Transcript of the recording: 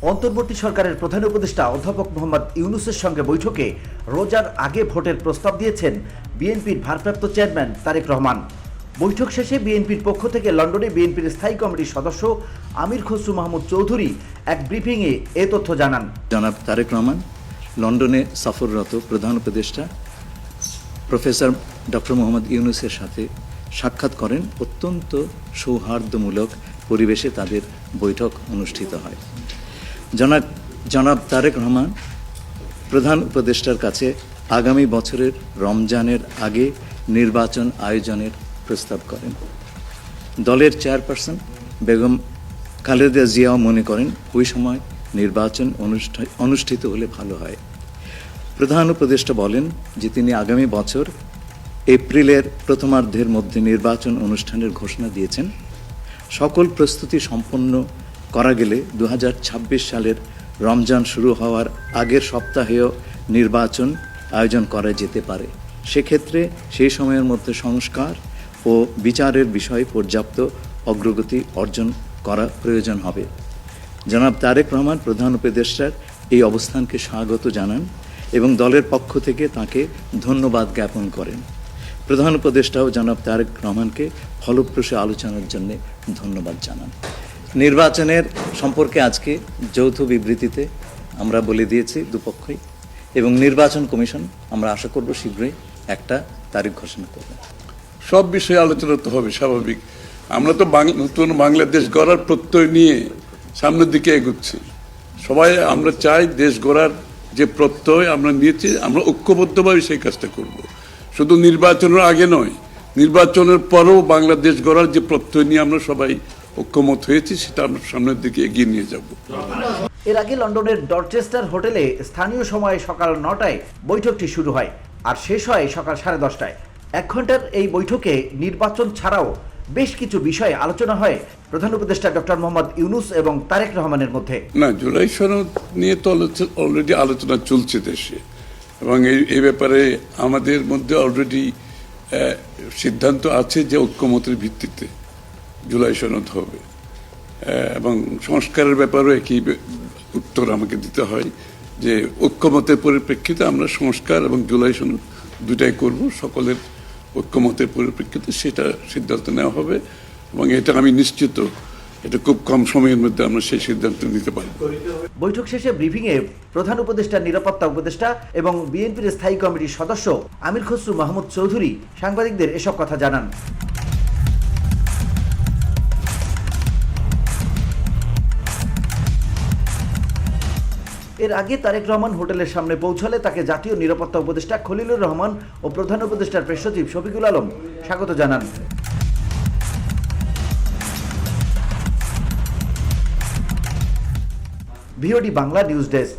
অন্তর্বর্তী সরকারের প্রধান উপদেষ্টা অধ্যাপক মোহাম্মদ ইউনূসের সঙ্গে বৈঠকে রোজার আগে ভোটের প্রস্তাব দিয়েছেন বিএনপির ভারপ্রাপ্ত চেয়ারম্যান তারেক রহমান। বৈঠক শেষে বিএনপির পক্ষ থেকে লন্ডনে বিএনপির স্থায়ী কমিটির সদস্য আমির খসরু মাহমুদ চৌধুরী এক ব্রিফিংয়ে এ তথ্য জানান। জনাব তারেক রহমান লন্ডনে সফররত প্রধান উপদেষ্টা প্রফেসর ডক্টর মোহাম্মদ ইউনূসের সাথে সাক্ষাৎ করেন। অত্যন্ত সৌহার্দ্যমূলক পরিবেশে তাদের বৈঠক অনুষ্ঠিত হয়। জনাব তারেক রহমান প্রধান উপদেষ্টার কাছে আগামী বছরের রমজানের আগে নির্বাচন আয়োজনের প্রস্তাব করেন। দলের চেয়ারপারসন বেগম খালেদা জিয়াও মনে করেন ওই সময় নির্বাচন অনুষ্ঠিত হলে ভালো হয়। প্রধান উপদেষ্টা বলেন যে তিনি আগামী বছর এপ্রিলের প্রথমার্ধের মধ্যে নির্বাচন অনুষ্ঠানের ঘোষণা দিয়েছেন। সকল প্রস্তুতি সম্পন্ন করা গেলে 2026 সালের রমজান শুরু হওয়ার আগের সপ্তাহেও নির্বাচন আয়োজন করা যেতে পারে। সেক্ষেত্রে সেই সময়ের মধ্যে সংস্কার ও বিচারের বিষয়ে পর্যাপ্ত অগ্রগতি অর্জন করা প্রয়োজন হবে। জনাব তারেক রহমান প্রধান উপদেষ্টার এই অবস্থানকে স্বাগত জানান এবং দলের পক্ষ থেকে তাকে ধন্যবাদ জ্ঞাপন করেন। প্রধান উপদেষ্টাও জনাব তারেক রহমানকে ফলপ্রসূ আলোচনার জন্য ধন্যবাদ জানান। নির্বাচনের সম্পর্কে আজকে যৌথ বিবৃতিতে আমরা বলে দিয়েছি দুপক্ষই, এবং নির্বাচন কমিশন আমরা আশা করব শীঘ্রই একটা তারিখ ঘোষণা করবে। সব বিষয়ে আলোচনা তো হবে, স্বাভাবিক। আমরা তো নতুন বাংলাদেশ গড়ার প্রত্যয় নিয়ে সামনের দিকে এগোচ্ছি। সবাই আমরা চাই দেশ গড়ার যে প্রত্যয় আমরা নিয়েছি, আমরা ঐক্যবদ্ধভাবে সেই কাজটা করব। শুধু নির্বাচনের আগে নয়, নির্বাচনের পরেও বাংলাদেশ গড়ার যে প্রত্যয় নিয়ে আমরা সবাই ঐক্যমত হয়েছি, সেটা আমরা সামনের দিকে এগিয়ে নিয়ে যাব। এর আগে লন্ডনের ডরচেস্টার হোটেলে স্থানীয় সময় সকাল 9টায় বৈঠকটি শুরু হয় আর শেষ হয় সকাল 10:30টায়। 1 ঘন্টার এই বৈঠকে নির্বাচন ছাড়াও বেশ কিছু বিষয়ে আলোচনা হয় প্রধান উপদেষ্টা ডক্টর মোহাম্মদ ইউনূস এবং তারেক রহমানের মধ্যে। না, জুলাই সনদ নিয়ে তো অলরেডি আলোচনা চলছে দেশে, এবং এই ব্যাপারে আমাদের মধ্যে অলরেডি সিদ্ধান্ত আছে যে ঐক্যমতের ভিত্তিতে জুলাই সনদ হবে, এবং সংস্কারের ব্যাপারেও একই উত্তর আমাকে দিতে হয় যে ঐক্যমতের পরিপ্রেক্ষিতে আমরা সংস্কার এবং জুলাই সনদ দুটাই করব। সকলের ঐক্যমতের পরিপ্রেক্ষিতে সেটা সিদ্ধান্ত নেওয়া হবে, এবং এটা আমি নিশ্চিত এটা খুব কম সময়ের মধ্যে আমরা সেই সিদ্ধান্ত নিতে পারব। বৈঠক শেষে ব্রিফিংয়ে প্রধান উপদেষ্টা নিরাপত্তা উপদেষ্টা এবং বিএনপির স্থায়ী কমিটির সদস্য আমির খসরু মাহমুদ চৌধুরী সাংবাদিকদের এসব কথা জানান। এর আগে তারেক রহমান হোটেলের সামনে পৌঁছালে তাকে জাতীয় নিরাপত্তা উপদেষ্টা খলিলুর রহমান ও প্রধান উপদেষ্টার প্রেস সচিব শফিকুল আলম স্বাগত জানান। VOD Bangla news desk.